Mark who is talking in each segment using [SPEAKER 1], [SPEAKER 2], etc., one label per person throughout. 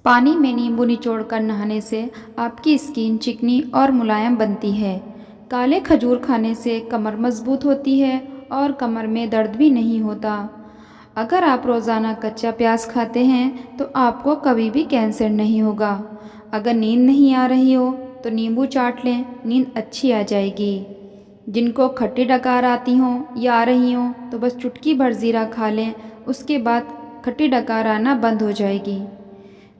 [SPEAKER 1] पानी में नींबू निचोड़कर नहाने से आपकी स्किन चिकनी और मुलायम बनती है। काले खजूर खाने से कमर मजबूत होती है और कमर में दर्द भी नहीं होता। अगर आप रोज़ाना कच्चा प्याज खाते हैं तो आपको कभी भी कैंसर नहीं होगा। अगर नींद नहीं आ रही हो तो नींबू चाट लें, नींद अच्छी आ जाएगी। जिनको खट्टी डकार आती हों या आ रही हों तो बस चुटकी भर ज़ीरा खा लें, उसके बाद खट्टी डकार आना बंद हो जाएगी।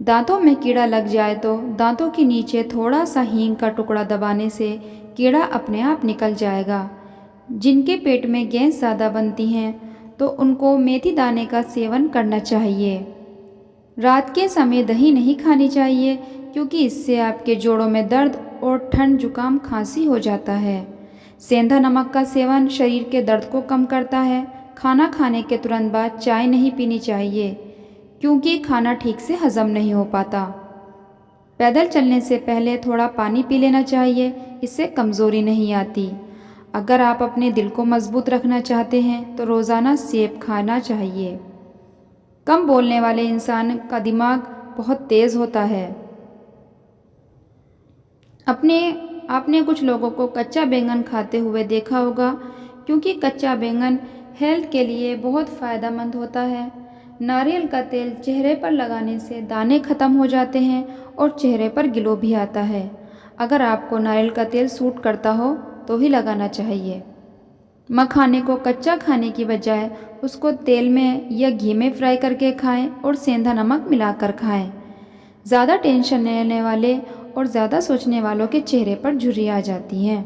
[SPEAKER 1] दांतों में कीड़ा लग जाए तो दांतों के नीचे थोड़ा सा हींग का टुकड़ा दबाने से कीड़ा अपने आप निकल जाएगा। जिनके पेट में गैस ज़्यादा बनती हैं तो उनको मेथी दाने का सेवन करना चाहिए। रात के समय दही नहीं खानी चाहिए क्योंकि इससे आपके जोड़ों में दर्द और ठंड जुकाम खांसी हो जाता है। सेंधा नमक का सेवन शरीर के दर्द को कम करता है। खाना खाने के तुरंत बाद चाय नहीं पीनी चाहिए क्योंकि खाना ठीक से हजम नहीं हो पाता। पैदल चलने से पहले थोड़ा पानी पी लेना चाहिए, इससे कमज़ोरी नहीं आती। अगर आप अपने दिल को मजबूत रखना चाहते हैं तो रोज़ाना सेब खाना चाहिए। कम बोलने वाले इंसान का दिमाग बहुत तेज़ होता है। आपने कुछ लोगों को कच्चा बैंगन खाते हुए देखा होगा क्योंकि कच्चा बैंगन हेल्थ के लिए बहुत फ़ायदेमंद होता है। नारियल का तेल चेहरे पर लगाने से दाने ख़त्म हो जाते हैं और चेहरे पर ग्लो भी आता है। अगर आपको नारियल का तेल सूट करता हो तो ही लगाना चाहिए। मखाने को कच्चा खाने की बजाय उसको तेल में या घी में फ्राई करके खाएं और सेंधा नमक मिलाकर खाएं। ज़्यादा टेंशन लेने वाले और ज़्यादा सोचने वालों के चेहरे पर झुर्रियाँ आ जाती हैं।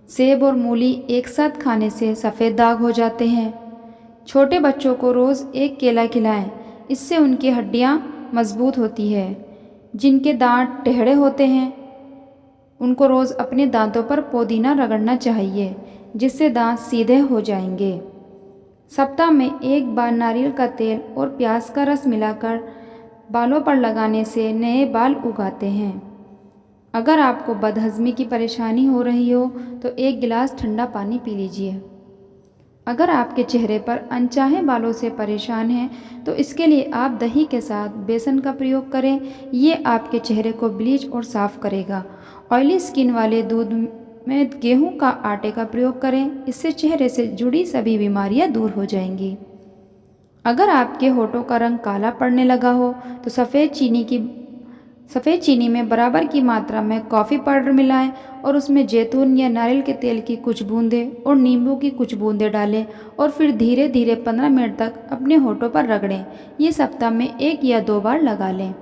[SPEAKER 1] सेब और मूली एक साथ खाने से सफ़ेद दाग हो जाते हैं। छोटे बच्चों को रोज़ एक केला खिलाएं, इससे उनकी हड्डियाँ मजबूत होती है। जिनके दांत टेढ़े होते हैं उनको रोज़ अपने दांतों पर पुदीना रगड़ना चाहिए, जिससे दांत सीधे हो जाएंगे। सप्ताह में एक बार नारियल का तेल और प्याज का रस मिलाकर बालों पर लगाने से नए बाल उगाते हैं। अगर आपको बदहज़मी की परेशानी हो रही हो तो एक गिलास ठंडा पानी पी लीजिए। अगर आपके चेहरे पर अनचाहे बालों से परेशान हैं तो इसके लिए आप दही के साथ बेसन का प्रयोग करें। ये आपके चेहरे को ब्लीच और साफ़ करेगा। ऑयली स्किन वाले दूध में गेहूं का आटे का प्रयोग करें, इससे चेहरे से जुड़ी सभी बीमारियां दूर हो जाएंगी। अगर आपके होठों का रंग काला पड़ने लगा हो तो सफ़ेद चीनी में बराबर की मात्रा में कॉफ़ी पाउडर मिलाएं और उसमें जैतून या नारियल के तेल की कुछ बूंदें और नींबू की कुछ बूंदें डालें और फिर धीरे धीरे 15 मिनट तक अपने होठों पर रगड़ें। ये सप्ताह में 1 या 2 बार लगा लें।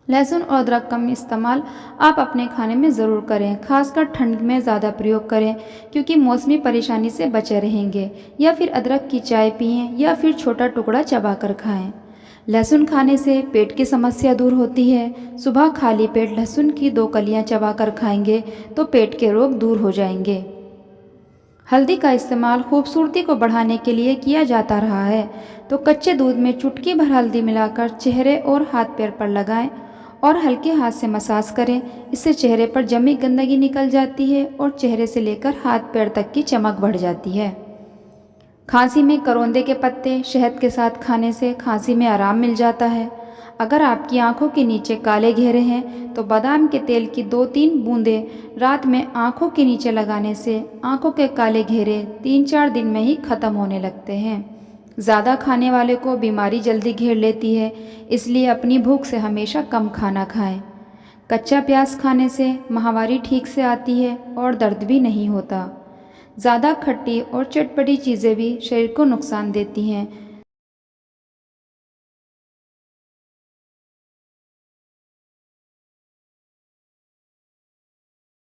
[SPEAKER 1] लहसुन और अदरक कम इस्तेमाल आप अपने खाने में ज़रूर करें, खासकर ठंड में ज़्यादा प्रयोग करें क्योंकि मौसमी परेशानी से बचे रहेंगे। या फिर अदरक की चाय पिएं या फिर छोटा टुकड़ा चबाकर खाएं। लहसुन खाने से पेट की समस्या दूर होती है। सुबह खाली पेट लहसुन की 2 कलियां चबाकर खाएंगे तो पेट के रोग दूर हो जाएंगे। हल्दी का इस्तेमाल खूबसूरती को बढ़ाने के लिए किया जाता रहा है, तो कच्चे दूध में चुटकी भर हल्दी मिलाकर चेहरे और हाथ पैर पर लगाएं और हल्के हाथ से मसाज करें। इससे चेहरे पर जमी गंदगी निकल जाती है और चेहरे से लेकर हाथ पैर तक की चमक बढ़ जाती है। खांसी में करौंदे के पत्ते शहद के साथ खाने से खांसी में आराम मिल जाता है। अगर आपकी आंखों के नीचे काले घेरे हैं तो बादाम के तेल की 2-3 बूंदें रात में आंखों के नीचे लगाने से आंखों के काले घेरे 3-4 दिन में ही ख़त्म होने लगते हैं। ज़्यादा खाने वाले को बीमारी जल्दी घेर लेती है, इसलिए अपनी भूख से हमेशा कम खाना खाएं। कच्चा प्याज खाने से माहवारी ठीक से आती है और दर्द भी नहीं होता। ज़्यादा खट्टी और चटपटी चीज़ें भी शरीर को नुकसान देती हैं,